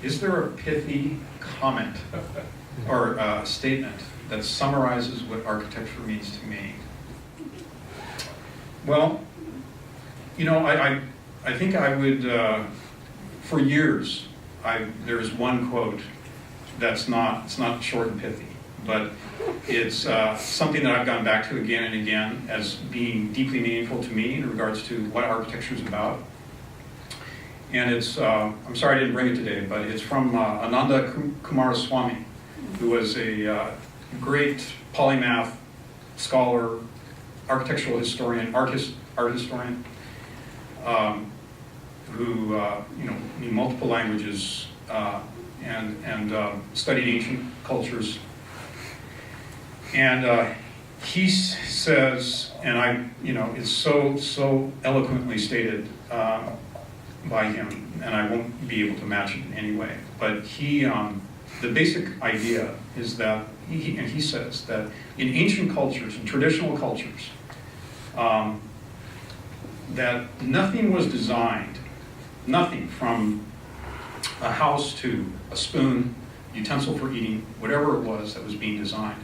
is there a pithy comment or statement that summarizes what architecture means to me? Well, you know, I think I would, for years, there's one quote it's not short and pithy, but it's something that I've gone back to again and again as being deeply meaningful to me in regards to what architecture is about. And it's, I'm sorry I didn't bring it today, but it's from Ananda Kumaraswamy, who was a great polymath scholar, architectural historian, art historian, who you know, knew multiple languages and studied ancient cultures. And he says, and it's so eloquently stated by him, and I won't be able to match it in any way. But the basic idea is that he says that in ancient cultures, in traditional cultures, that nothing was designed, nothing from a house to a spoon, utensil for eating, whatever it was that was being designed,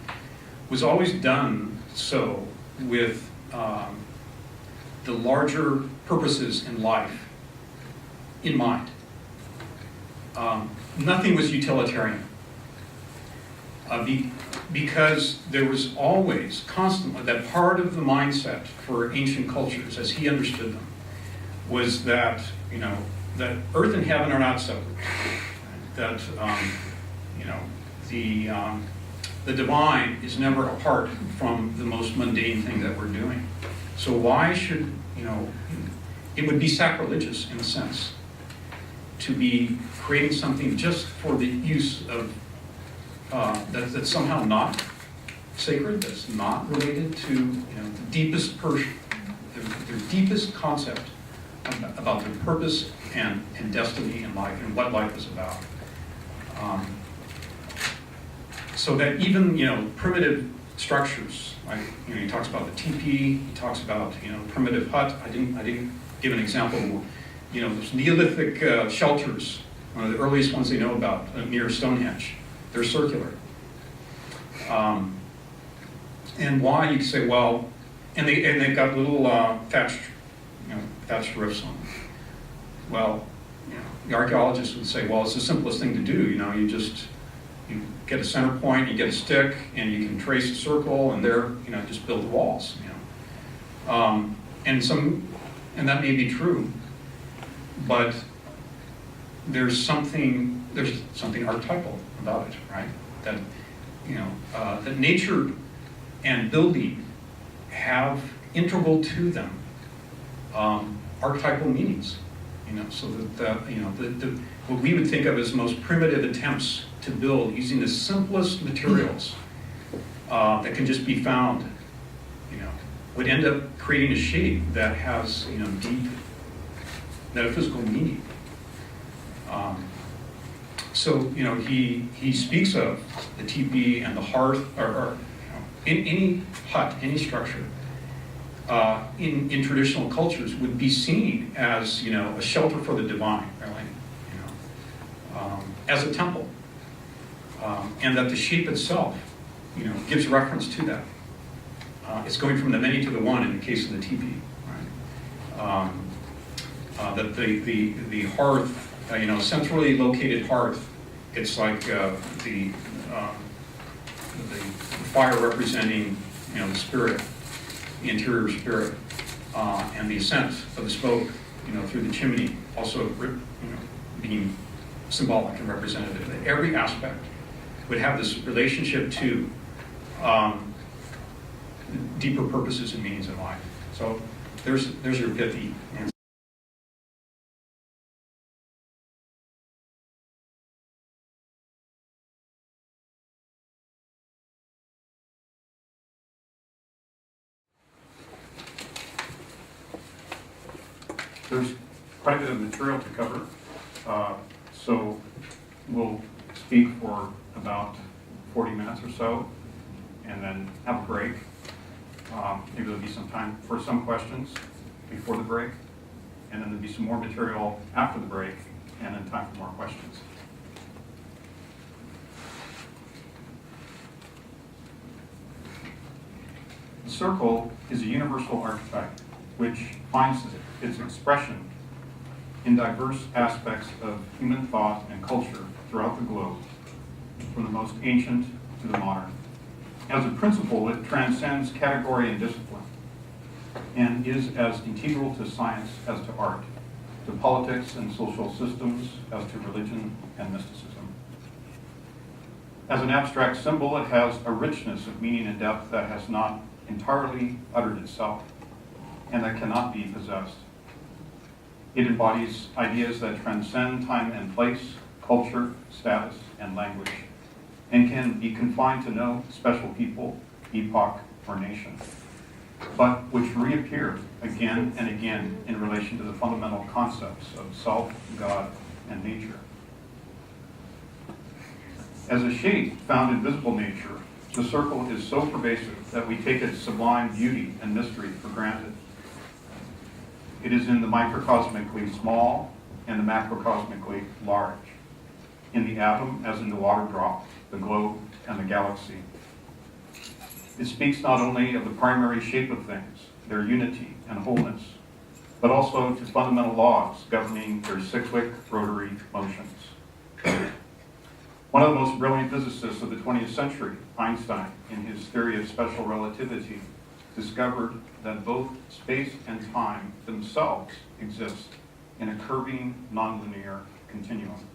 was always done so with the larger purposes in life in mind. Nothing was utilitarian. Because there was always, constantly, that part of the mindset for ancient cultures, as he understood them, was that, you know, that earth and heaven are not separate. That, you know, the divine is never apart from the most mundane thing that we're doing. So why should, you know, it would be sacrilegious in a sense to be creating something just for the use of that's somehow not sacred, that's not related to, you know, the deepest their deepest concept about their purpose and destiny in life and what life is about. So that even, you know, primitive structures, like, you know, he talks about the teepee, he talks about, you know, primitive hut. I didn't give an example. You know, those Neolithic shelters, one of the earliest ones they know about near Stonehenge. They're circular. And why, you could say, well, and they've got little thatched roofs on them. Well, you know, the archaeologists would say, well, it's the simplest thing to do. You know, you get a center point, you get a stick, and you can trace a circle, and there, you know, just build the walls. You know, and that may be true, but there's something archetypal about it, right? That, you know, that nature and building have integral to them archetypal meanings. You know, so that you know, what we would think of as the most primitive attempts to build using the simplest materials that can just be found, you know, would end up creating a shape that has, you know, deep metaphysical meaning. So, you know, he speaks of the teepee and the hearth, or you know, in any hut, any structure, in traditional cultures would be seen as, you know, a shelter for the divine, really, you know, as a temple, and that the shape itself, you know, gives reference to that. It's going from the many to the one in the case of the teepee, right? That the hearth, you know, centrally located hearth, it's like the fire representing, you know, the spirit, the interior spirit, and the ascent of the smoke, you know, through the chimney, also, you know, being symbolic and representative. That every aspect would have this relationship to deeper purposes and meanings in life. So there's your pithy answer. There's quite a bit of material to cover, so we'll speak for about 40 minutes or so, and then have a break. Maybe there'll be some time for some questions before the break, and then there'll be some more material after the break, and then time for more questions. circle is a universal archetype which finds its expression in diverse aspects of human thought and culture throughout the globe, from the most ancient to the modern. As a principle, it transcends category and discipline and is as integral to science as to art, to politics and social systems as to religion and mysticism. As an abstract symbol, it has a richness of meaning and depth that has not entirely uttered itself and that cannot be possessed. It embodies ideas that transcend time and place, culture, status, and language, and can be confined to no special people, epoch, or nation, but which reappear again and again in relation to the fundamental concepts of self, God, and nature. As a shape found in visible nature, the circle is so pervasive that we take its sublime beauty and mystery for granted. It is in the microcosmically small and the macrocosmically large, in the atom as in the water drop, the globe, and the galaxy. It speaks not only of the primary shape of things, their unity and wholeness, but also to fundamental laws governing their cyclic rotary motions. One of the most brilliant physicists of the 20th century, Einstein, in his theory of special relativity, discovered that both space and time themselves exist in a curving, nonlinear continuum.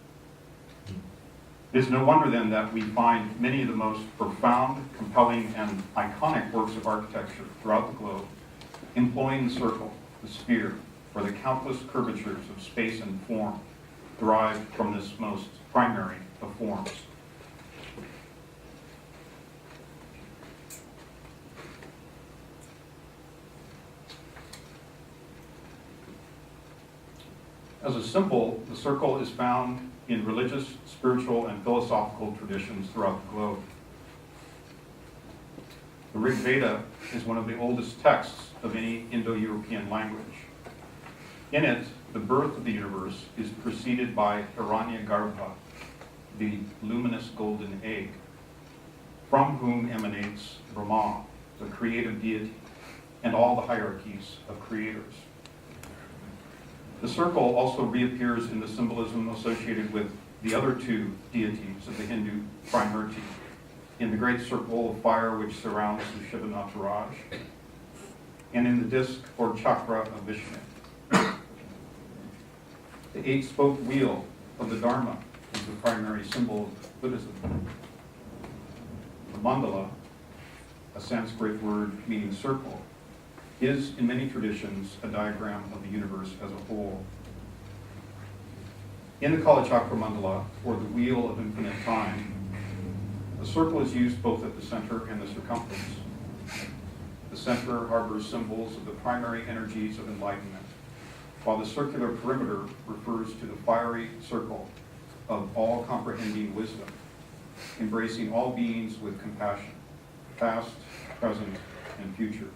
It is no wonder then that we find many of the most profound, compelling, and iconic works of architecture throughout the globe employing the circle, the sphere, or the countless curvatures of space and form derived from this most primary of forms. As a symbol, the circle is found in religious, spiritual, and philosophical traditions throughout the globe. The Rig Veda is one of the oldest texts of any Indo-European language. In it, the birth of the universe is preceded by Hiranyagarbha, the luminous golden egg, from whom emanates Brahma, the creative deity, and all the hierarchies of creators. The circle also reappears in the symbolism associated with the other two deities of the Hindu Trimurti, in the great circle of fire which surrounds the Shiva Nataraj, and in the disc or chakra of Vishnu. The eight-spoke wheel of the Dharma is the primary symbol of Buddhism. The mandala, a Sanskrit word meaning circle, is in many traditions a diagram of the universe as a whole. In the Kalachakra mandala, or the wheel of infinite time, the circle is used both at the center and the circumference. The center harbors symbols of the primary energies of enlightenment, while the circular perimeter refers to the fiery circle of all-comprehending wisdom, embracing all beings with compassion, past, present, and future.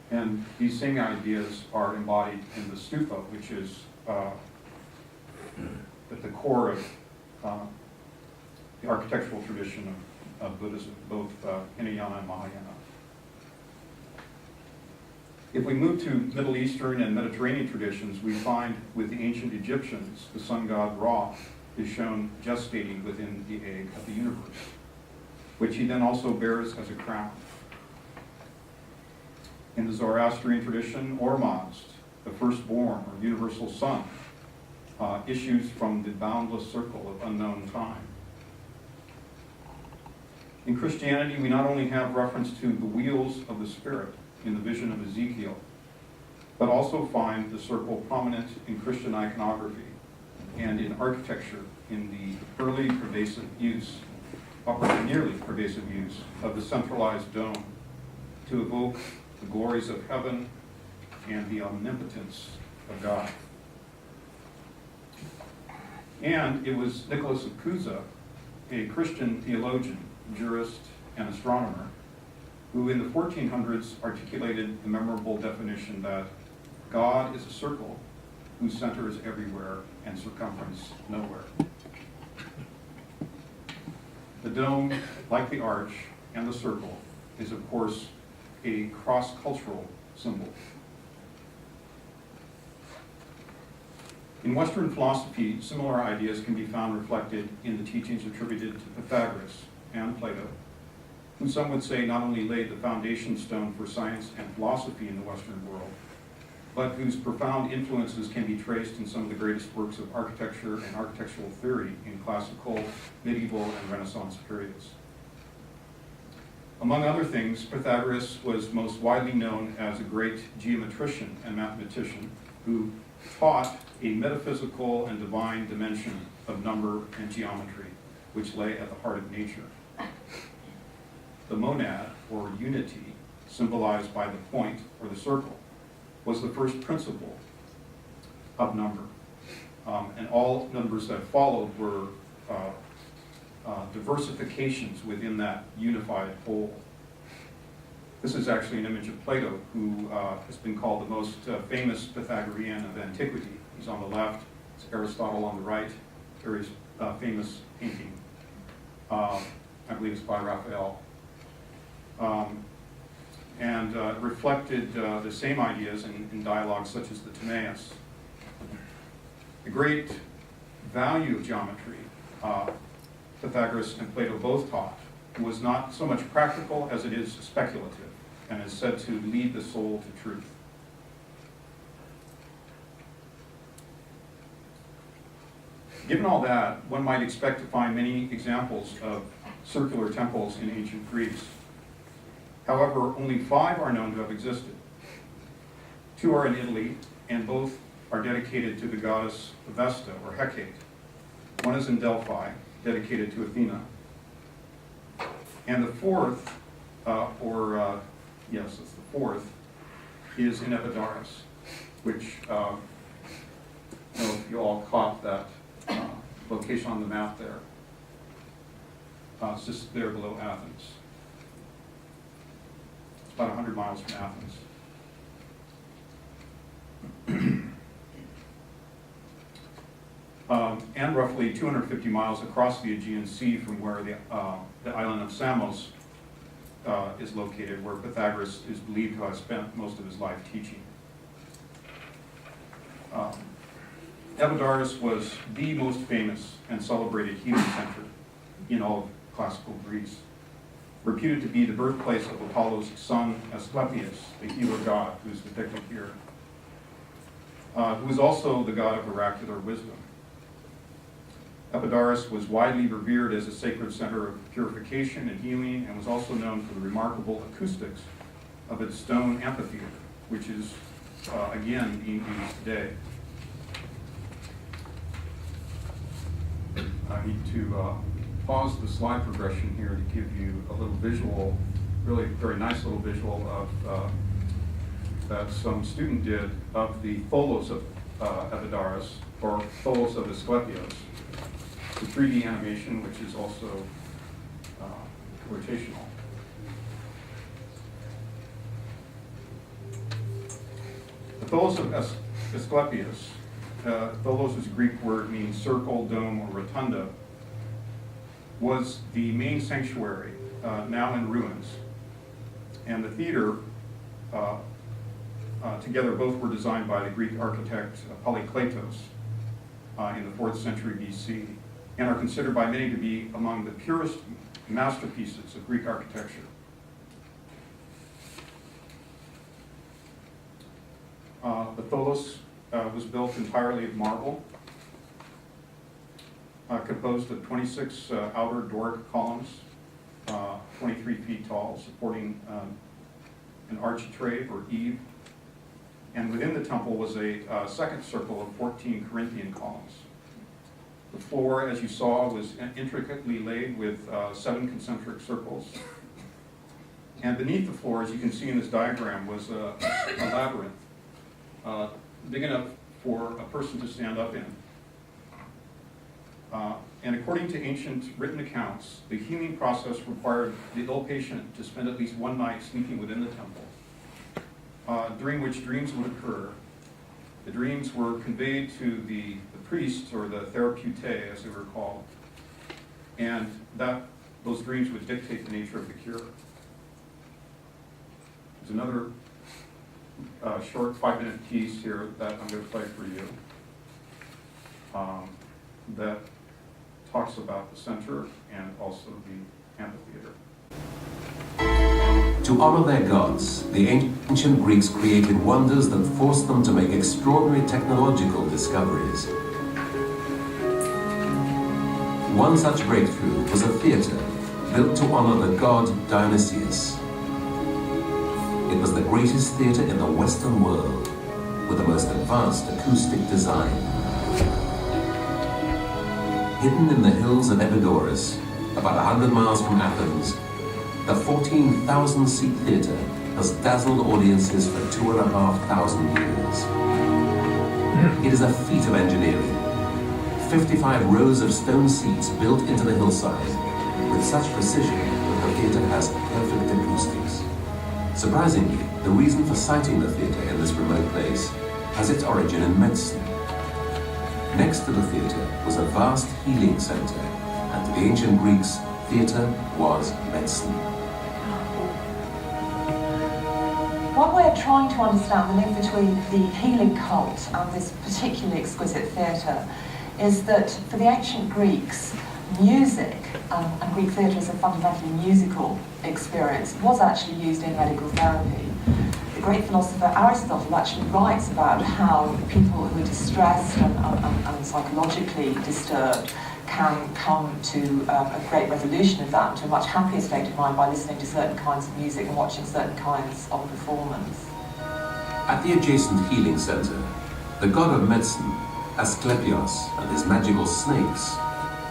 And these same ideas are embodied in the stupa, which is at the core of the architectural tradition of Buddhism, both Hinayana and Mahayana. If we move to Middle Eastern and Mediterranean traditions, we find with the ancient Egyptians, the sun god Ra is shown gestating within the egg of the universe, which he then also bears as a crown. In the Zoroastrian tradition, Ormazd, the firstborn or universal sun, issues from the boundless circle of unknown time. In Christianity, we not only have reference to the wheels of the Spirit in the vision of Ezekiel, but also find the circle prominent in Christian iconography and in architecture in the early pervasive use, or nearly pervasive use, of the centralized dome to evoke the glories of heaven and the omnipotence of God. And it was Nicholas of Cusa, a Christian theologian, jurist, and astronomer, who in the 1400s articulated the memorable definition that God is a circle whose center is everywhere and circumference nowhere. The dome, like the arch and the circle, is, of course, a cross-cultural symbol. In Western philosophy, similar ideas can be found reflected in the teachings attributed to Pythagoras and Plato, who some would say not only laid the foundation stone for science and philosophy in the Western world, but whose profound influences can be traced in some of the greatest works of architecture and architectural theory in classical, medieval, and Renaissance periods. Among other things, Pythagoras was most widely known as a great geometrician and mathematician who taught a metaphysical and divine dimension of number and geometry, which lay at the heart of nature. The monad, or unity, symbolized by the point or the circle, was the first principle of number. And all numbers that followed were diversifications within that unified whole. This is actually an image of Plato, who has been called the most famous Pythagorean of antiquity. He's on the left, it's Aristotle on the right, very famous painting. I believe it's by Raphael. And reflected the same ideas in dialogues such as the Timaeus. The great value of geometry, Pythagoras and Plato both taught, was not so much practical as it is speculative, and is said to lead the soul to truth. Given all that, one might expect to find many examples of circular temples in ancient Greece. However, only 5 are known to have existed. 2 are in Italy, and both are dedicated to the goddess Vesta, or Hecate. One is in Delphi, dedicated to Athena. And the fourth, it's the fourth, is in Epidaurus, which, I don't know if you all caught that location on the map there. It's just there below Athens. It's about 100 miles from Athens. And roughly 250 miles across the Aegean Sea from where the island of Samos is located, where Pythagoras is believed to have spent most of his life teaching. Epidaurus was the most famous and celebrated healing center in all of classical Greece, reputed to be the birthplace of Apollo's son Asclepius, the healer god, who is depicted here, who is also the god of oracular wisdom. Epidaurus was widely revered as a sacred center of purification and healing, and was also known for the remarkable acoustics of its stone amphitheater, which is, again, being used today. I need to pause the slide progression here to give you a little visual, really very nice little visual of that some student did of the tholos of Epidaurus, or tholos of Asclepios. The 3D animation, which is also rotational. The tholos of Asclepius, tholos is a Greek word meaning circle, dome, or rotunda, was the main sanctuary, now in ruins. And the theater, together both were designed by the Greek architect Polykleitos in the 4th century BC, and are considered by many to be among the purest masterpieces of Greek architecture. The tholos was built entirely of marble, composed of 26 outer Doric columns, 23 feet tall, supporting an architrave or eave. And within the temple was a second circle of 14 Corinthian columns. The floor, as you saw, was intricately laid with 7 concentric circles. And beneath the floor, as you can see in this diagram, was a labyrinth, big enough for a person to stand up in. And according to ancient written accounts, the healing process required the ill patient to spend at least one night sleeping within the temple, during which dreams would occur. The dreams were conveyed to the priests, or the therapeutae, as they were called, and those dreams would dictate the nature of the cure. There's another short 5-minute piece here that I'm going to play for you that talks about the center and also the amphitheater. To honor their gods, the ancient Greeks created wonders that forced them to make extraordinary technological discoveries. One such breakthrough was a theater built to honor the god Dionysius. It was the greatest theater in the Western world, with the most advanced acoustic design. Hidden in the hills of Epidaurus, about 100 miles from Athens, the 14,000-seat theater has dazzled audiences for 2,500 years. It is a feat of engineering. 55 rows of stone seats built into the hillside, with such precision that the theater has perfect acoustics. Surprisingly, the reason for siting the theater in this remote place has its origin in medicine. Next to the theater was a vast healing center, and to the ancient Greeks, theater was medicine. One way of trying to understand the link between the healing cult and this particularly exquisite theatre is that for the ancient Greeks, music, and Greek theatre is a fundamentally musical experience, was actually used in medical therapy. The great philosopher Aristotle actually writes about how people who are distressed and psychologically disturbed can come to a great resolution of that, to a much happier state of mind by listening to certain kinds of music and watching certain kinds of performance. At the adjacent healing center, the god of medicine, Asclepios, and his magical snakes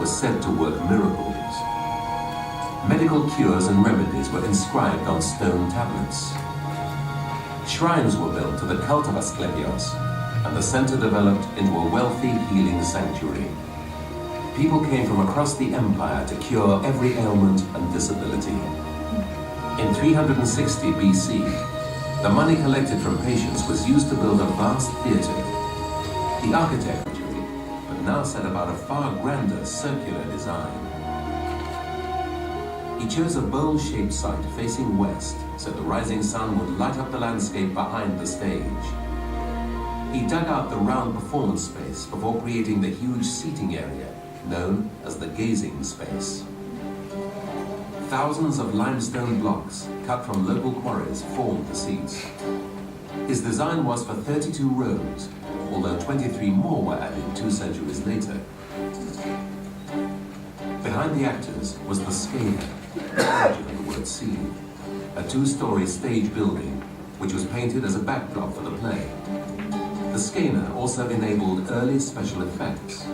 was said to work miracles. Medical cures and remedies were inscribed on stone tablets. Shrines were built to the cult of Asclepios, and the center developed into a wealthy healing sanctuary. People came from across the empire to cure every ailment and disability. In 360 BC, the money collected from patients was used to build a vast theater. The architect, but now set about a far grander circular design. He chose a bowl-shaped site facing west, so the rising sun would light up the landscape behind the stage. He dug out the round performance space before creating the huge seating area, known as the gazing space. Thousands of limestone blocks, cut from local quarries, formed the seats. His design was for 32 rows, although 23 more were added 2 centuries later. Behind the actors was the scena, the origin of the word scene, a 2-story stage building, which was painted as a backdrop for the play. The scena also enabled early special effects.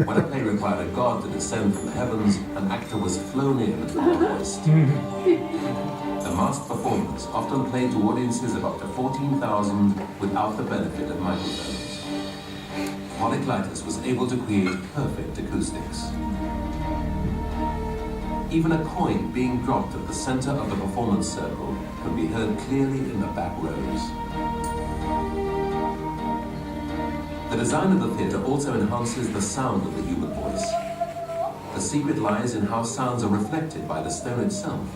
When a play required a god to descend from the heavens, an actor was flown in on a hoist. The masked performers often played to audiences of up to 14,000 without the benefit of microphones. Polykleitos was able to create perfect acoustics. Even a coin being dropped at the center of the performance circle could be heard clearly in the back rows. The design of the theater also enhances the sound of the human voice. The secret lies in how sounds are reflected by the stone itself.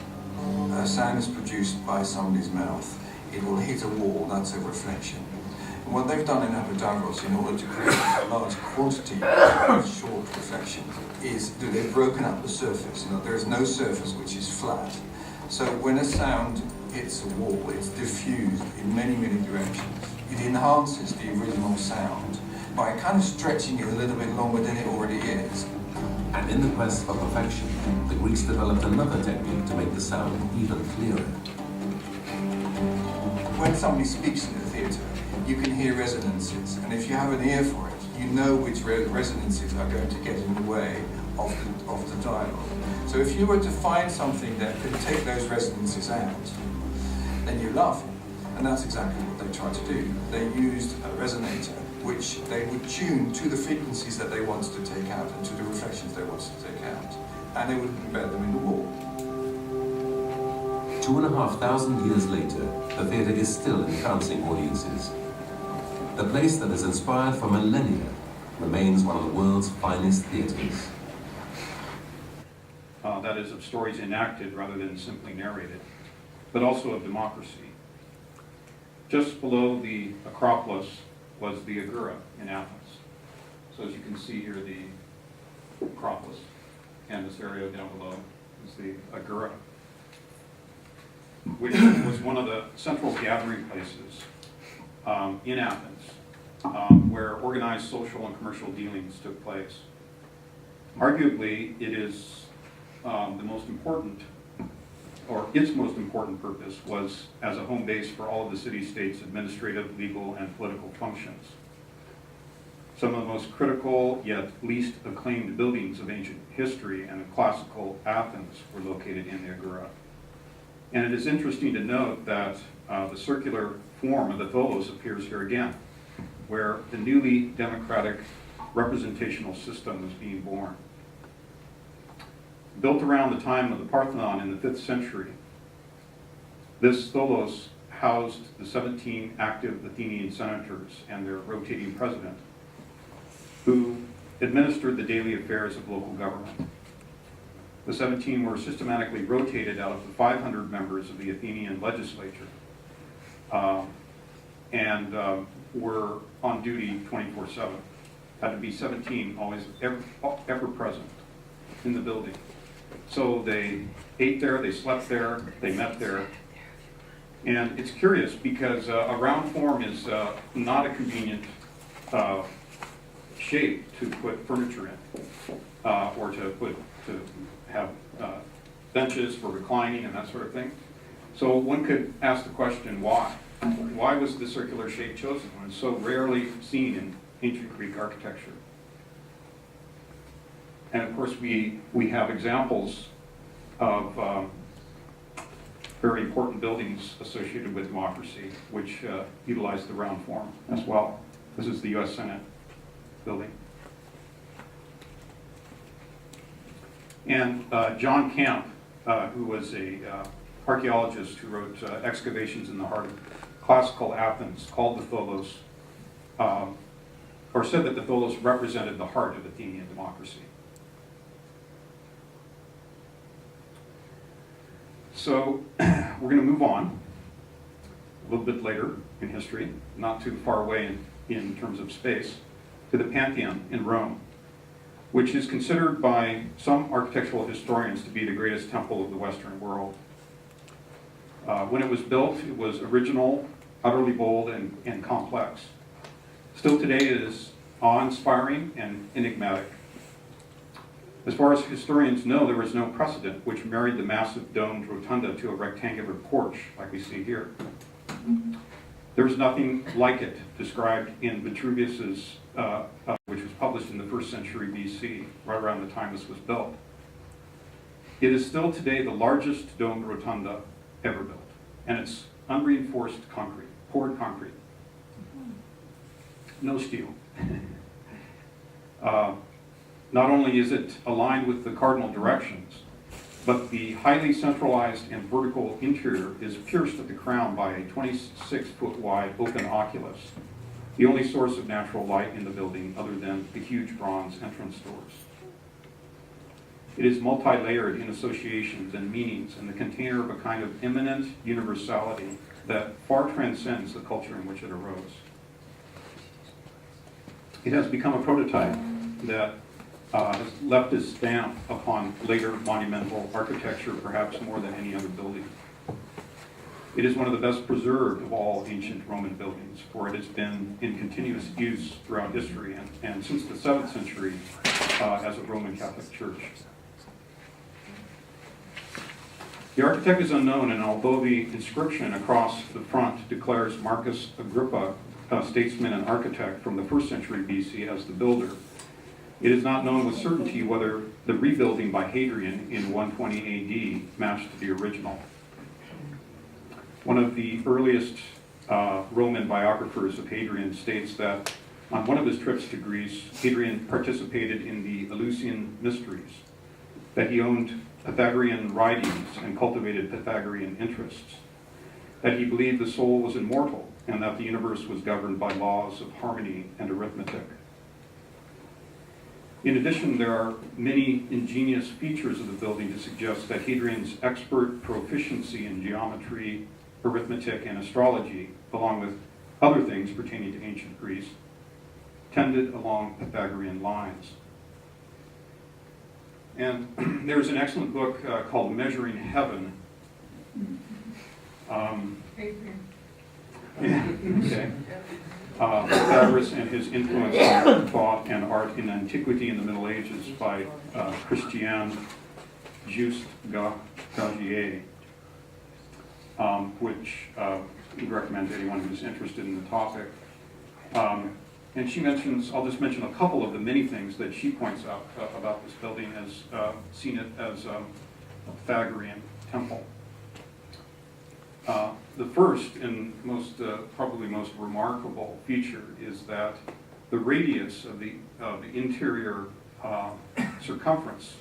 Sound is produced by somebody's mouth. It will hit a wall, that's a reflection. And what they've done in Epidaurus, in order to create a large quantity of short reflection, is that they've broken up the surface. There is no surface which is flat. So when a sound hits a wall, it's diffused in many, many directions. It enhances the original sound by kind of stretching it a little bit longer than it already is. And in the quest for perfection, the Greeks developed another technique to make the sound even clearer. When somebody speaks in the theatre, you can hear resonances, and if you have an ear for it, you know which resonances are going to get in the way of the dialogue. So if you were to find something that could take those resonances out, then you're laughing. And that's exactly what they tried to do. They used a resonator, which they would tune to the frequencies that they wanted to take out and to the reflections they wanted to take out. And they would embed them in the wall. 2,500 years later, the theater is still entrancing audiences. The place that has inspired for millennia remains one of the world's finest theaters. That is, of stories enacted rather than simply narrated. but also of democracy. Just below the Acropolis was the Agora in Athens. So as you can see here, the Acropolis, and this area down below is the Agora, which was one of the central gathering places in Athens, where organized social and commercial dealings took place. Arguably, it is the most important, or its most important purpose was as a home base for all of the city-state's administrative, legal, and political functions. Some of the most critical yet least acclaimed buildings of ancient history and of classical Athens were located in the Agora. And it is interesting to note that the circular form of the tholos appears here again, where the newly democratic representational system was being born. Built around the time of the Parthenon in the 5th century, this tholos housed the 17 active Athenian senators and their rotating president, who administered the daily affairs of local government. The 17 were systematically rotated out of the 500 members of the Athenian legislature and were on duty 24/7. Had to be 17 always ever present in the building. So they ate there, they slept there, they met there. And it's curious because a round form is not a convenient shape to put furniture in, or to have benches for reclining and that sort of thing. So one could ask the question, why? Why was the circular shape chosen when it's so rarely seen in ancient Greek architecture? And of course, we have examples of very important buildings associated with democracy, which utilize the round form as well. This is the U.S. Senate building. And John Camp, who was a archaeologist who wrote Excavations in the Heart of Classical Athens, called the tholos, or said that the tholos represented the heart of Athenian democracy. So we're going to move on a little bit later in history, not too far away in terms of space, to the Pantheon in Rome, which is considered by some architectural historians to be the greatest temple of the Western world. When it was built, it was original, utterly bold, and complex. Still today, it is awe-inspiring and enigmatic. As far as historians know, there was no precedent which married the massive domed rotunda to a rectangular porch like we see here. There's nothing like it described in Vitruvius's, which was published in the 1st century BC, right around the time this was built. It is still today the largest domed rotunda ever built, and it's unreinforced concrete, poured concrete, no steel. Not only is it aligned with the cardinal directions, but the highly centralized and vertical interior is pierced at the crown by a 26-foot wide open oculus, the only source of natural light in the building other than the huge bronze entrance doors. It is multi-layered in associations and meanings and the container of a kind of immanent universality that far transcends the culture in which it arose. It has become a prototype that has left its stamp upon later monumental architecture, perhaps more than any other building. It is one of the best preserved of all ancient Roman buildings, for it has been in continuous use throughout history and since the 7th century as a Roman Catholic church. The architect is unknown, and although the inscription across the front declares Marcus Agrippa, a statesman and architect from the 1st century BC, as the builder, it is not known with certainty whether the rebuilding by Hadrian in 120 AD matched the original. One of the earliest Roman biographers of Hadrian states that on one of his trips to Greece, Hadrian participated in the Eleusinian mysteries, that he owned Pythagorean writings and cultivated Pythagorean interests, that he believed the soul was immortal and that the universe was governed by laws of harmony and arithmetic. In addition, there are many ingenious features of the building to suggest that Hadrian's expert proficiency in geometry, arithmetic, and astrology, along with other things pertaining to ancient Greece, tended along Pythagorean lines. And there's an excellent book called Measuring Heaven. Okay. Pythagoras and his influence on thought and art in antiquity in the Middle Ages by Christian Just Gaudier, which we recommend to anyone who's interested in the topic. And she mentions, I'll just mention a couple of the many things that she points out about this building as seen it as a Pythagorean temple. The first and probably most remarkable feature is that the radius of the interior circumference,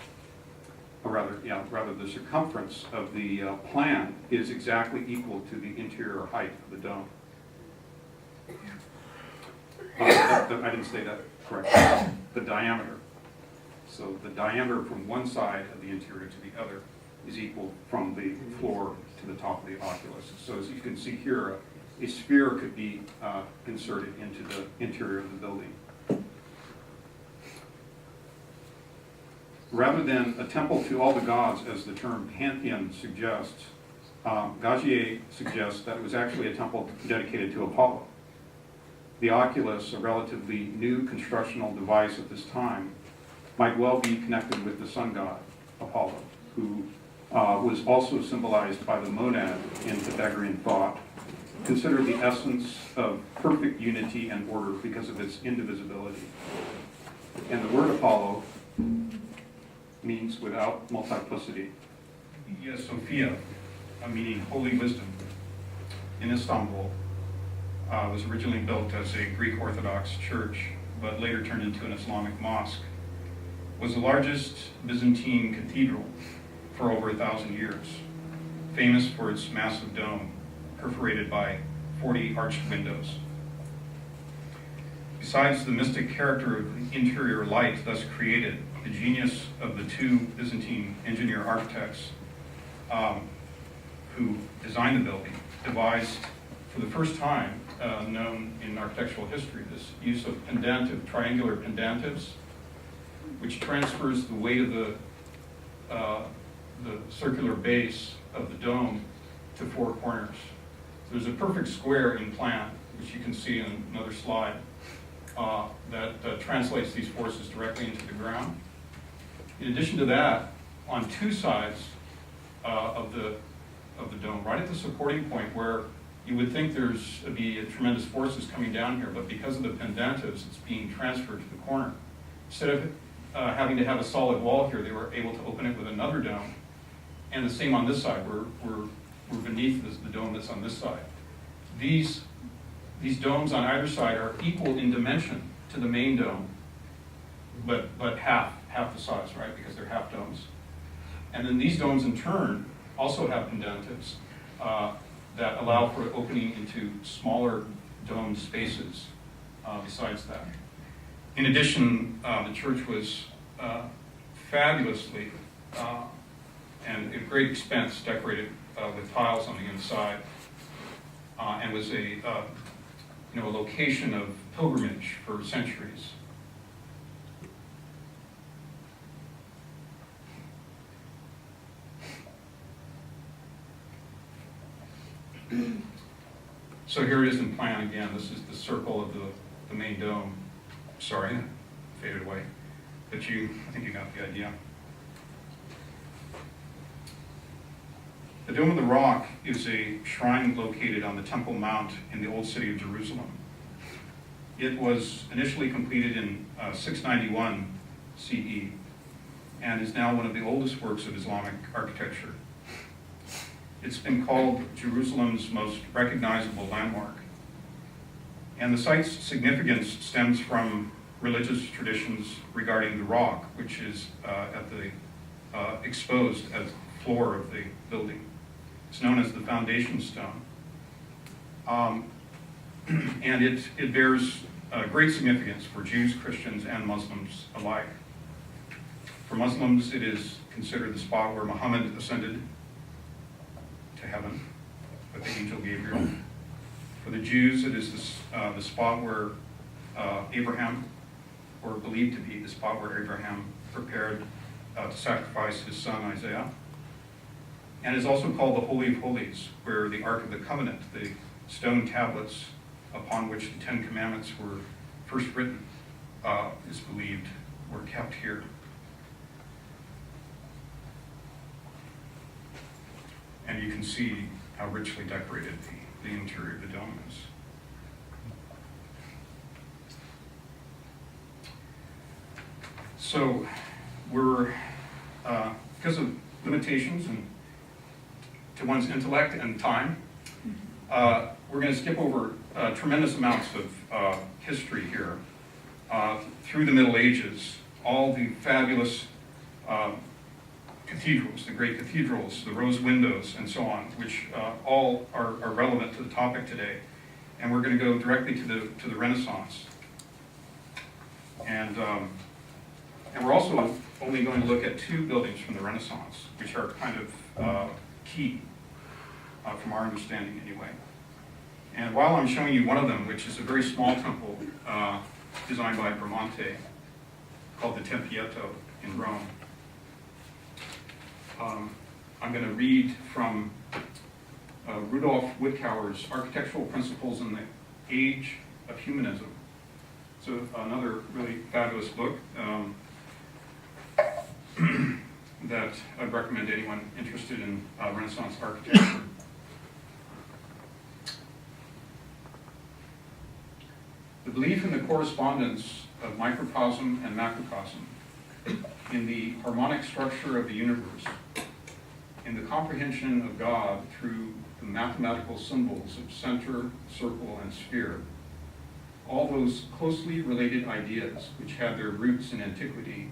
or rather the circumference of the plan is exactly equal to the interior height of the dome. I didn't say that correctly. The diameter. So the diameter from one side of the interior to the other is equal from the floor to the top of the oculus. So as you can see here, a sphere could be inserted into the interior of the building. Rather than a temple to all the gods, as the term pantheon suggests, Gaudier suggests that it was actually a temple dedicated to Apollo. The oculus, a relatively new constructional device at this time, might well be connected with the sun god, Apollo, who was also symbolized by the monad in Pythagorean thought, considered the essence of perfect unity and order because of its indivisibility. And the word Apollo means without multiplicity. Hagia Sophia, meaning holy wisdom, in Istanbul, was originally built as a Greek Orthodox church, but later turned into an Islamic mosque, was the largest Byzantine cathedral for over 1,000 years, famous for its massive dome, perforated by 40 arched windows. Besides the mystic character of the interior light thus created, the genius of the two Byzantine engineer architects who designed the building devised, for the first time known in architectural history, this use of triangular pendentives, which transfers the weight of the circular base of the dome to four corners. So there's a perfect square in plan, which you can see in another slide, that translates these forces directly into the ground. In addition to that, on two sides of the dome, right at the supporting point where you would think there's be tremendous forces coming down here, but because of the pendentives, it's being transferred to the corner. Instead of having to have a solid wall here, they were able to open it with another dome. And the same on this side. We're beneath the dome that's on this side. These domes on either side are equal in dimension to the main dome, but half the size, right? Because they're half domes. And then these domes in turn also have pendentives that allow for opening into smaller domed spaces besides that. In addition, the church was fabulously and at great expense decorated with tiles on the inside, and was a location of pilgrimage for centuries. So here it is in plan again. This is the circle of the main dome. Sorry, faded away. But I think you got the idea. The Dome of the Rock is a shrine located on the Temple Mount in the Old City of Jerusalem. It was initially completed in 691 CE and is now one of the oldest works of Islamic architecture. It's been called Jerusalem's most recognizable landmark. And the site's significance stems from religious traditions regarding the rock, which is exposed as the floor of the building. It's known as the foundation stone. And it bears great significance for Jews, Christians, and Muslims alike. For Muslims, it is considered the spot where Muhammad ascended to heaven with the angel Gabriel. For the Jews, it is the spot where Abraham, or believed to be the spot where Abraham prepared to sacrifice his son Isaiah. And is also called the Holy of Holies, where the Ark of the Covenant, the stone tablets upon which the Ten Commandments were first written, is believed were kept here. And you can see how richly decorated the interior of the dome is. So we're, because of limitations and to one's intellect and time, we're going to skip over tremendous amounts of history here. Through the Middle Ages, all the fabulous cathedrals, the great cathedrals, the rose windows, and so on, which all are relevant to the topic today. And we're going to go directly to the Renaissance. And we're also only going to look at two buildings from the Renaissance, which are kind of key from our understanding anyway. And while I'm showing you one of them, which is a very small temple designed by Bramante, called the Tempietto in Rome, I'm going to read from Rudolf Wittkower's Architectural Principles in the Age of Humanism. So another really fabulous book that I'd recommend to anyone interested in Renaissance architecture. The belief in the correspondence of microcosm and macrocosm, in the harmonic structure of the universe, in the comprehension of God through the mathematical symbols of center, circle, and sphere, all those closely related ideas which had their roots in antiquity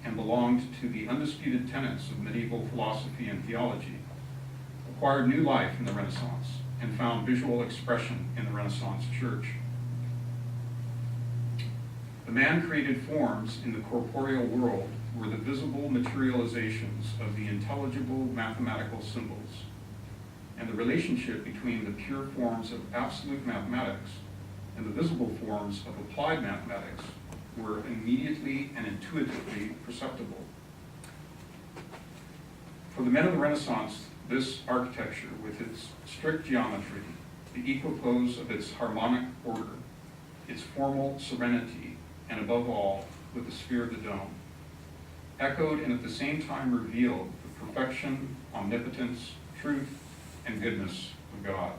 and belonged to the undisputed tenets of medieval philosophy and theology, acquired new life in the Renaissance and found visual expression in the Renaissance church. The man-created forms in the corporeal world were the visible materializations of the intelligible mathematical symbols, and the relationship between the pure forms of absolute mathematics and the visible forms of applied mathematics were immediately and intuitively perceptible. For the men of the Renaissance, this architecture, with its strict geometry, the equipoise of its harmonic order, its formal serenity, and above all, with the sphere of the dome, echoed and at the same time revealed the perfection, omnipotence, truth, and goodness of God.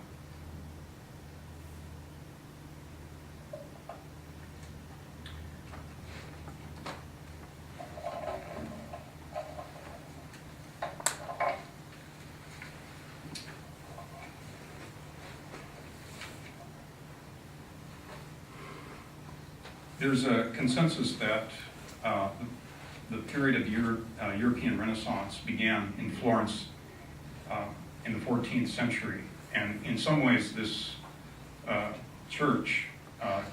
There's a consensus that the period of the European Renaissance began in Florence in the 14th century. And in some ways, this church,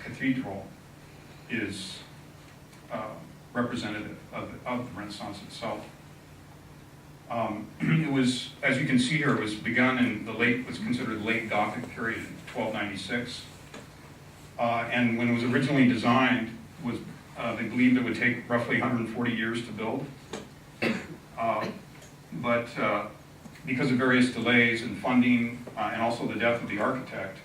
cathedral, is representative of the Renaissance itself. It was, as you can see here, it was begun in what's considered the late Gothic period, 1296. And when it was originally designed, they believed it would take roughly 140 years to build. But because of various delays in funding and also the death of the architect,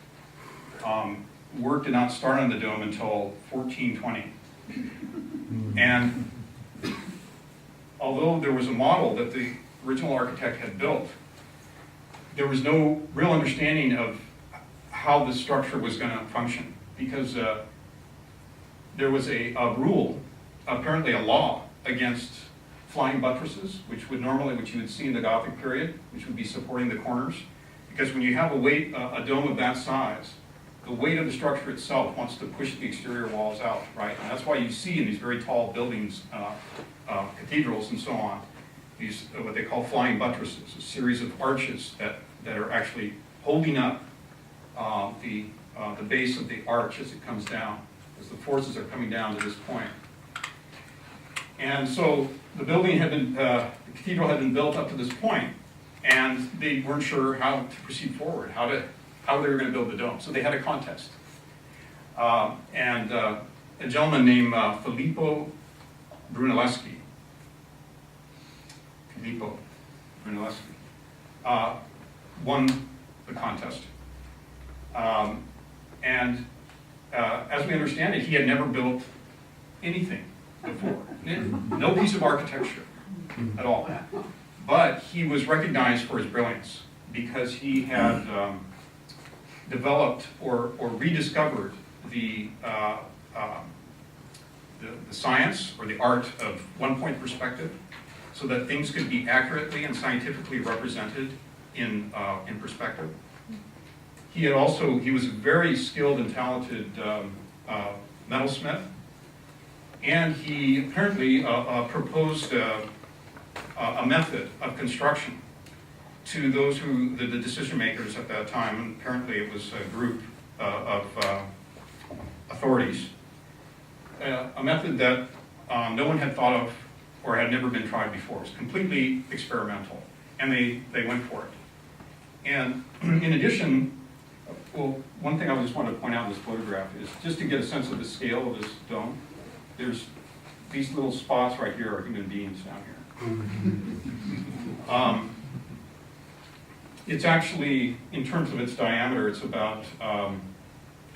work did not start on the dome until 1420. And although there was a model that the original architect had built, there was no real understanding of how the structure was going to function, because there was a rule, apparently a law, against flying buttresses, which you would see in the Gothic period, which would be supporting the corners. Because when you have a dome of that size, the weight of the structure itself wants to push the exterior walls out, right? And that's why you see in these very tall buildings, cathedrals and so on, these what they call flying buttresses, a series of arches that are actually holding up the base of the arch as it comes down, as the forces are coming down to this point. And so the building had been, the cathedral had been built up to this point, and they weren't sure how to proceed forward, how they were going to build the dome. So they had a contest. And a gentleman named Filippo Brunelleschi won the contest. And as we understand it, he had never built anything before. No piece of architecture at all. But he was recognized for his brilliance because he had developed or rediscovered the science or the art of one-point perspective, so that things could be accurately and scientifically represented in perspective. He was a very skilled and talented metalsmith, and he apparently proposed a method of construction to those who, the decision makers at that time, and apparently it was a group of authorities, a method that no one had thought of or had never been tried before. It was completely experimental, and they went for it. And in addition, well, one thing I just wanted to point out in this photograph is just to get a sense of the scale of this dome. There's these little spots right here are human beings down here. It's actually, in terms of its diameter, it's about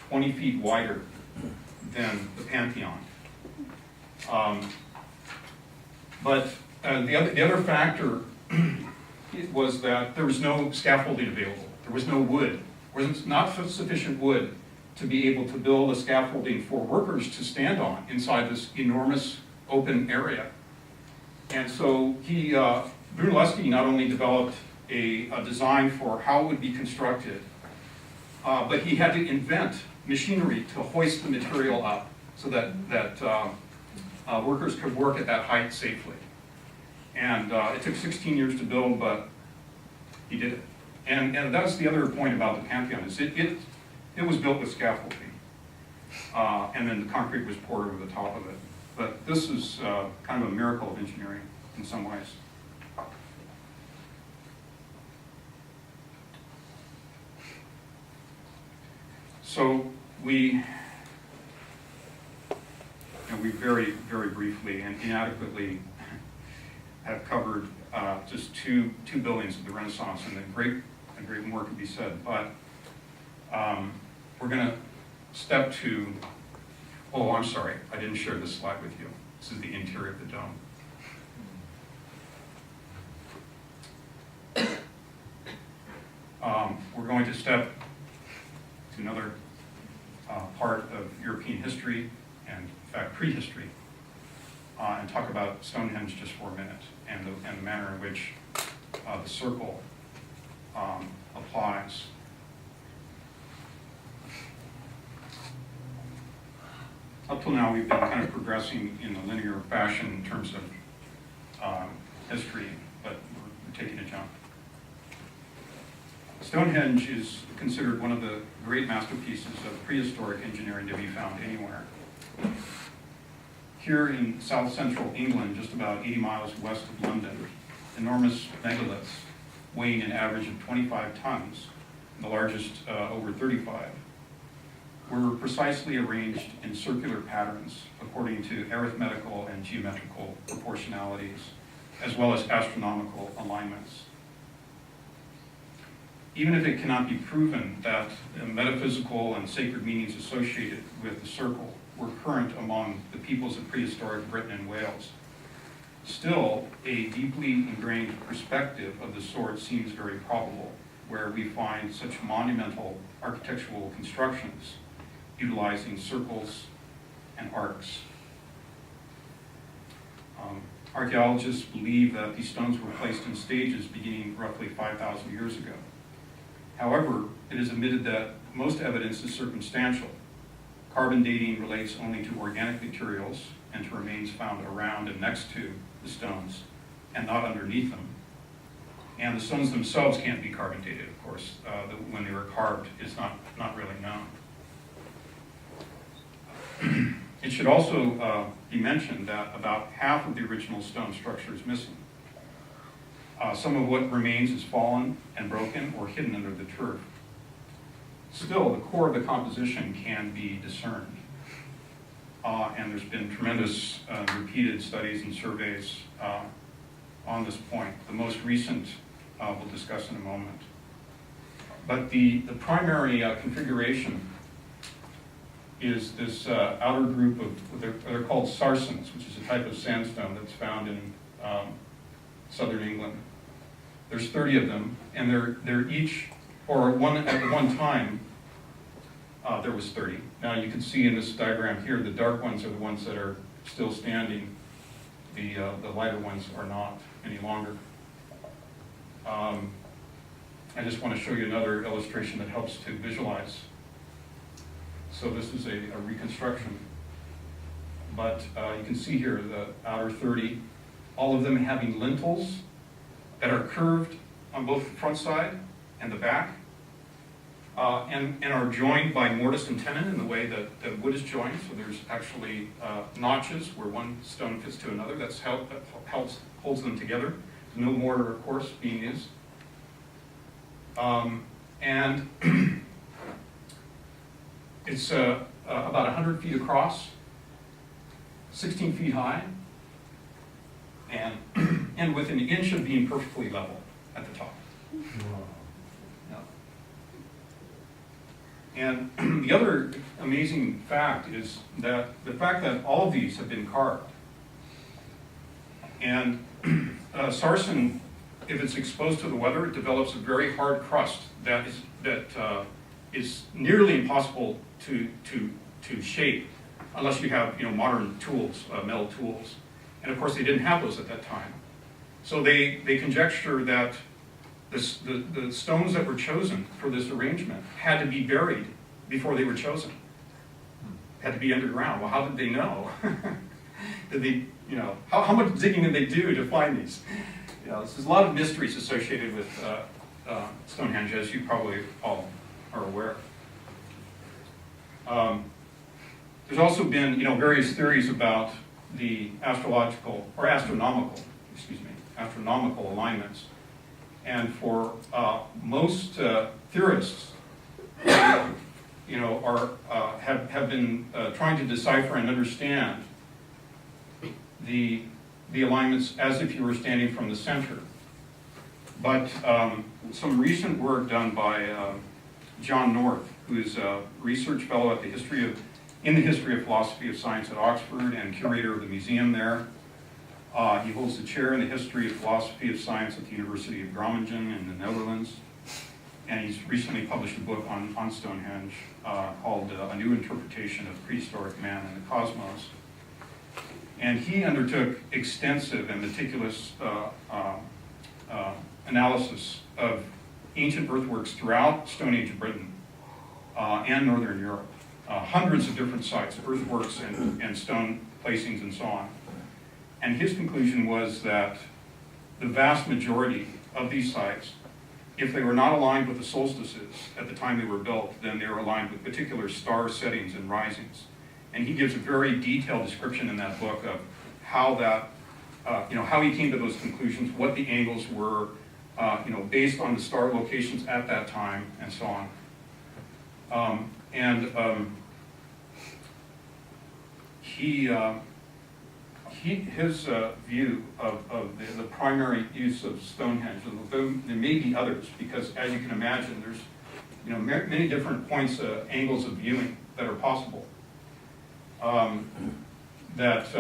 20 feet wider than the Pantheon. But the other factor was that there was no scaffolding available. There was no wood. There was not sufficient wood to be able to build a scaffolding for workers to stand on inside this enormous open area. And so Brunelleschi not only developed a design for how it would be constructed, but he had to invent machinery to hoist the material up so that workers could work at that height safely. And it took 16 years to build, but he did it. And that's the other point about the Pantheon, is it was built with scaffolding. And then the concrete was poured over the top of it. But this is kind of a miracle of engineering in some ways. So we very, very briefly and inadequately have covered just two buildings of the Renaissance, and great more could be said. But we're going to step to, oh, I'm sorry, I didn't share this slide with you. This is the interior of the dome. We're going to step to another part of European history, and in fact prehistory, and talk about Stonehenge just for a minute, and the manner in which the circle applies. Up till now, we've been kind of progressing in a linear fashion in terms of history, but we're taking a jump. Stonehenge is considered one of the great masterpieces of prehistoric engineering to be found anywhere. Here in south-central England, just about 80 miles west of London, enormous megaliths weighing an average of 25 tons, the largest over 35, were precisely arranged in circular patterns according to arithmetical and geometrical proportionalities, as well as astronomical alignments. Even if it cannot be proven that the metaphysical and sacred meanings associated with the circle were current among the peoples of prehistoric Britain and Wales, still a deeply ingrained perspective of the sort seems very probable, where we find such monumental architectural constructions utilizing circles and arcs. Archaeologists believe that these stones were placed in stages beginning roughly 5,000 years ago. However, it is admitted that most evidence is circumstantial. Carbon dating relates only to organic materials and to remains found around and next to the stones and not underneath them. And the stones themselves can't be carbon dated, of course. When they were carved is not really known. It should also be mentioned that about half of the original stone structure is missing. Some of what remains is fallen and broken or hidden under the turf. Still, the core of the composition can be discerned. And there's been tremendous repeated studies and surveys on this point. The most recent we'll discuss in a moment. But the primary configuration is this outer group of, they're called sarsens, which is a type of sandstone that's found in southern England. There's 30 of them, and they're each, or at one time, there was 30. Now you can see in this diagram here, the dark ones are the ones that are still standing. The lighter ones are not any longer. I just want to show you another illustration that helps to visualize. So this is a reconstruction. But you can see here the outer 30, all of them having lintels that are curved on both the front side and the back, and are joined by mortise and tenon in the way that the wood is joined. So there's actually notches where one stone fits to another. That holds them together. There's no mortar, of course, being used. And it's about 100 feet across, 16 feet high, and with an inch of being perfectly level at the top. Yeah. And the other amazing fact is that the fact that all of these have been carved. And sarsen, if it's exposed to the weather, it develops a very hard crust that is nearly impossible to shape unless you have modern tools, metal tools. And of course, they didn't have those at that time. So they conjecture that the stones that were chosen for this arrangement had to be buried before they were chosen. Had to be underground. Well, how did they know? Did they, how much digging did they do to find these? There's a lot of mysteries associated with Stonehenge, as you probably all are aware. There's also been, various theories about the astronomical alignments. And for most theorists, have been trying to decipher and understand the alignments as if you were standing from the center. But some recent work done by John North, who is a research fellow at in the History of Philosophy of Science at Oxford and curator of the museum there. He holds the chair in the History of Philosophy of Science at the University of Groningen in the Netherlands. And he's recently published a book on Stonehenge called A New Interpretation of Prehistoric Man and the Cosmos. And he undertook extensive and meticulous analysis of ancient earthworks throughout Stone Age Britain and Northern Europe. Hundreds of different sites, earthworks and stone placings and so on. And his conclusion was that the vast majority of these sites, if they were not aligned with the solstices at the time they were built, then they were aligned with particular star settings and risings. And he gives a very detailed description in that book of how that, how he came to those conclusions, what the angles were, based on the star locations at that time, and so on. His view of the primary use of Stonehenge, though there may be others, because as you can imagine, there's many different points, angles of viewing that are possible. That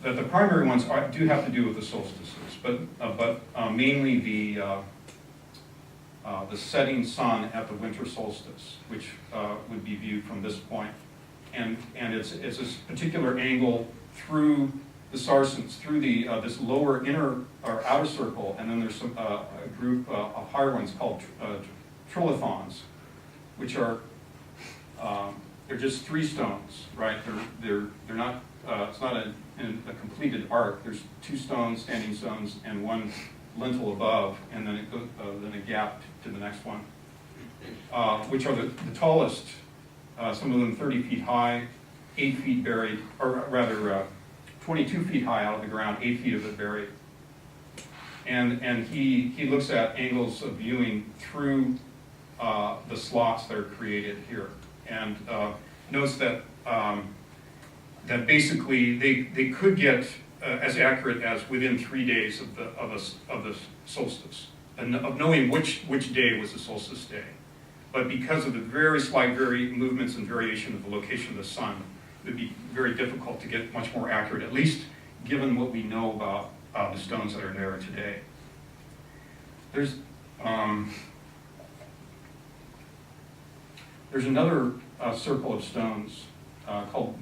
the primary ones do have to do with the solstices, but mainly the setting sun at the winter solstice, which would be viewed from this point, and it's a particular angle through the sarsens, through the this lower inner or outer circle, and then there's a group of higher ones called trilithons, which are they're just three stones, right? They're not. It's not a completed arc. There's two standing stones, and one lintel above, and then it goes then a gap to the next one, which are the tallest. Some of them 30 feet high, 8 feet buried, or rather 22 feet high out of the ground, 8 feet of it buried. And he looks at angles of viewing through the slots that are created here, and notes that that basically they could get as accurate as within 3 days of the solstice, and of knowing which day was the solstice day. But because of the very slight movements and variation of the location of the sun, it would be very difficult to get much more accurate, at least given what we know about the stones that are there today. There's another circle of stones called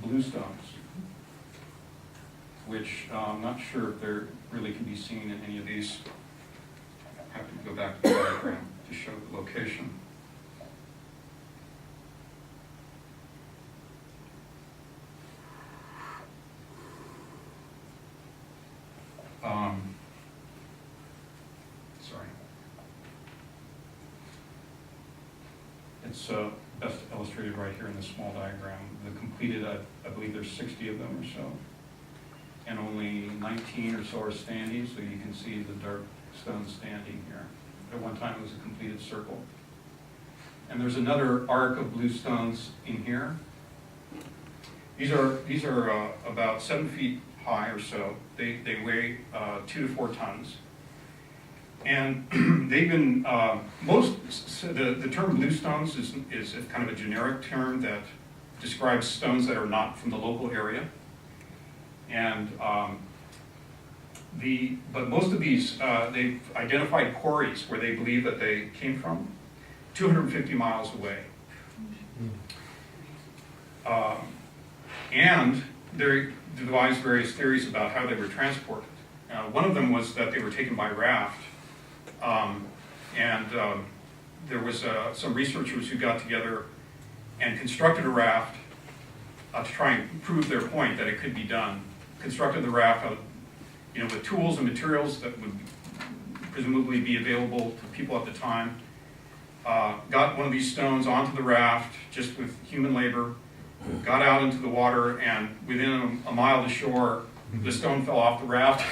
blue stones, which I'm not sure if they're really can be seen in any of these. I have to go back to the diagram to show the location. Sorry. It's best illustrated right here in this small diagram. The completed, I believe there's 60 of them or so. And only 19 or so are standing, so you can see the dark stones standing here. At one time it was a completed circle. And there's another arc of blue stones in here. These are about 7 feet high or so. They weigh 2 to 4 tons. And they've been, the term blue stones is kind of a generic term that describes stones that are not from the local area. And but most of these, they've identified quarries where they believe that they came from, 250 miles away. And they devised various theories about how they were transported. One of them was that they were taken by raft. There was some researchers who got together and constructed a raft to try and prove their point that it could be done. Constructed the raft with tools and materials that would presumably be available to people at the time. Got one of these stones onto the raft just with human labor, got out into the water, and within a mile to shore, the stone fell off the raft.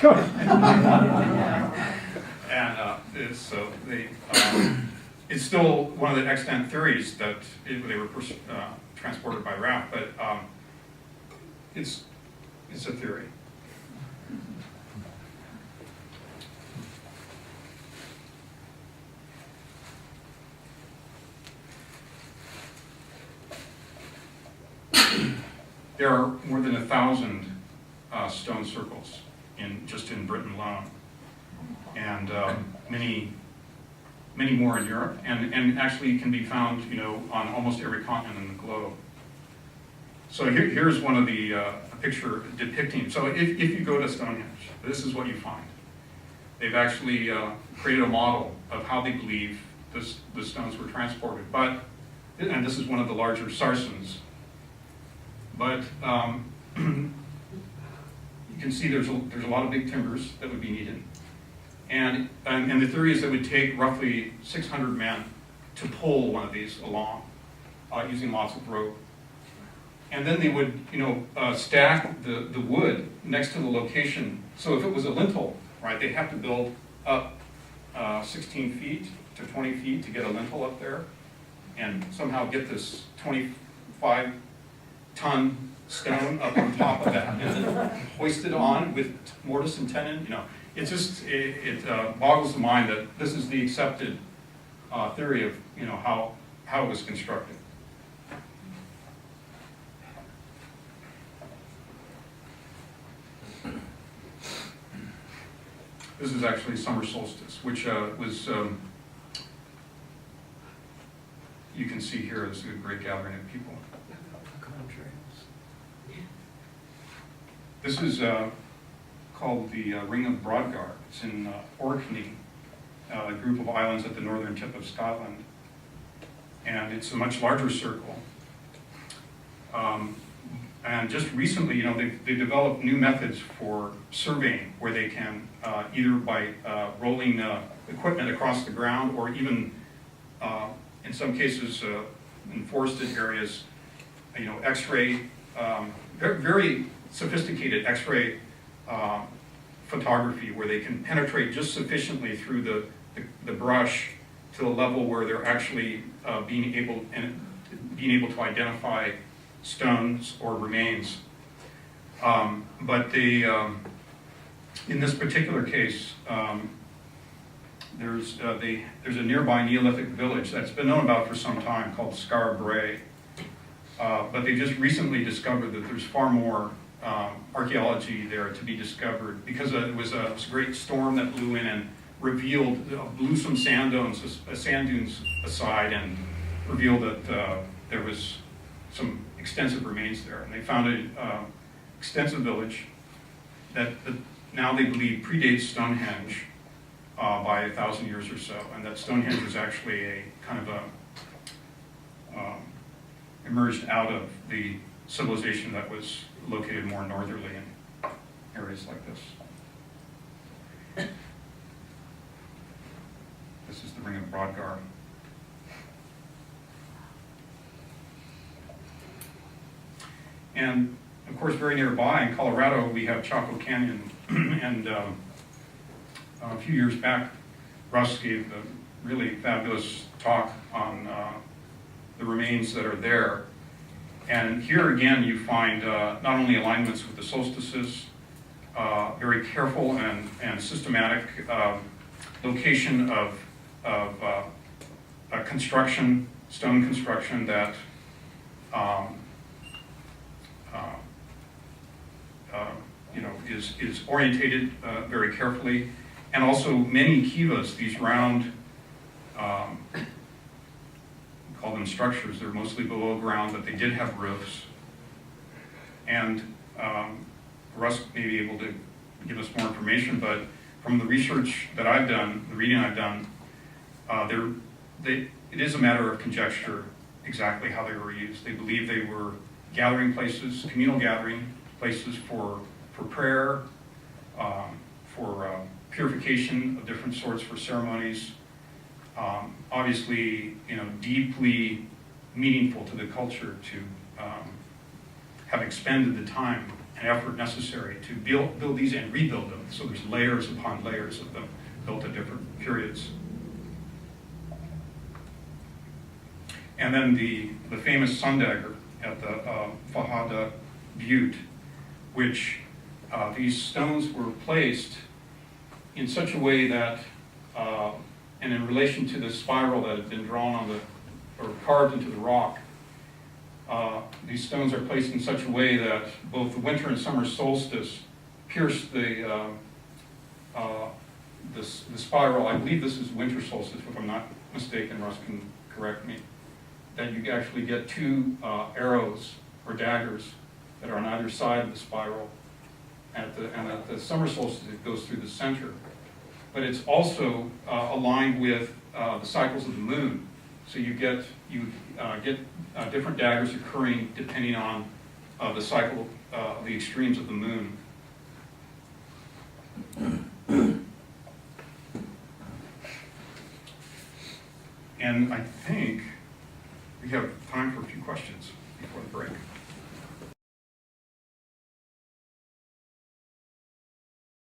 It's still one of the extant theories that they were transported by raft, but it's a theory. There are more than 1,000 stone circles just in Britain alone, and many more in Europe, and actually can be found on almost every continent in the globe. So here's one of the a picture depicting. So if you go to Stonehenge, this is what you find. They've actually created a model of how they believe the stones were transported. And this is one of the larger sarsens. But you can see there's a lot of big timbers that would be needed. And the theory is that it would take roughly 600 men to pull one of these along using lots of rope. And then they would, stack the wood next to the location. So if it was a lintel, right, they'd have to build up 16 feet to 20 feet to get a lintel up there, and somehow get this 25-ton stone up on top of that, and then hoist it on with mortise and tenon. It boggles the mind that this is the accepted theory of how it was constructed. This is actually summer solstice, which was, you can see here, this is a great gathering of people. This is called the Ring of Brodgar. It's in Orkney, a group of islands at the northern tip of Scotland. And it's a much larger circle. And just recently, they've developed new methods for surveying where they can, either by rolling equipment across the ground, or even, in some cases, in forested areas, X-ray, very, very sophisticated X-ray photography where they can penetrate just sufficiently through the brush to the level where they're actually being able to identify stones or remains. But in this particular case, there's a nearby Neolithic village that's been known about for some time called Skara Brae. But they just recently discovered that there's far more archaeology there to be discovered because it was a great storm that blew in and blew some sand dunes aside and revealed that there was some extensive remains there. And they found an extensive village that now they believe predates Stonehenge by 1,000 years or so, and that Stonehenge was actually a kind of emerged out of the civilization that was located more northerly in areas like this. This is the Ring of Brodgar. And of course, very nearby in Colorado, we have Chaco Canyon. And a few years back, Russ gave a really fabulous talk on the remains that are there. And here again, you find not only alignments with the solstices, very careful and systematic location of a construction, stone construction that is orientated very carefully, and also many kivas, these round, we call them structures. They're mostly below ground, but they did have roofs. And Russ may be able to give us more information, but from the research that I've done, the reading I've done, it is a matter of conjecture exactly how they were used. They believe they were gathering places, communal gathering places for prayer, for purification of different sorts, for ceremonies. Obviously, deeply meaningful to the culture to have expended the time and effort necessary to build these and rebuild them. So there's layers upon layers of them built at different periods. And then the famous sun dagger at the Fajada Butte, which these stones were placed in such a way that, and in relation to the spiral that had been drawn on or carved into the rock, these stones are placed in such a way that both the winter and summer solstice pierce the spiral. I believe this is winter solstice, if I'm not mistaken. Russ can correct me. That you actually get two arrows or daggers that are on either side of the spiral. And at the summer solstice, it goes through the center. But it's also aligned with the cycles of the moon. So you get different daggers occurring depending on the cycle, the extremes of the moon. And I think we have time for a few questions before the break.